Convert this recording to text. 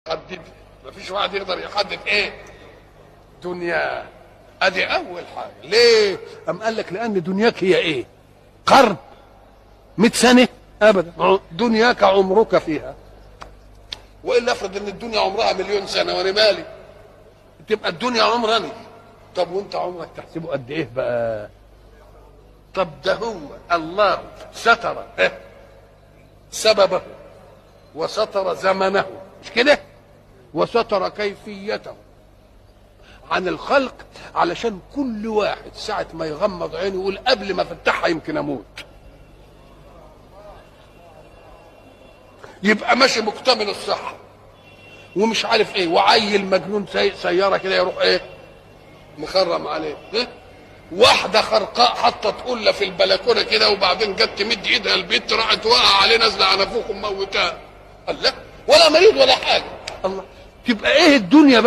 يحدد. مفيش واحد يقدر يحدد ايه دنيا. ادي اول حاجه. ليه؟ ام قال لك لان دنياك هي ايه؟ قرن 100 سنه ابدا. دنياك عمرك فيها. والا افرض ان الدنيا عمرها مليون سنه وانا مالي، تبقى الدنيا عمرني. طب وانت عمرك تحسبه قد ايه بقى؟ طب ده هو الله ستر سببه وستر زمنه، مش كده؟ وستر كيفيته عن الخلق علشان كل واحد ساعة ما يغمض عينه يقول قبل ما افتحها يمكن اموت. يبقى ماشي مكتمل الصحة ومش عارف ايه، وعيل مجنون سايق سيارة كده يروح ايه مخرم عليه. إيه؟ واحدة خرقاء حطت قلة في البلكونة كده وبعدين جت تمد ايدها البيت راحت واقع عليه نازلة على نافوخ موتاه. الله، ولا مريض ولا حاجة. الله، تبقى ايه الدنيا بقى؟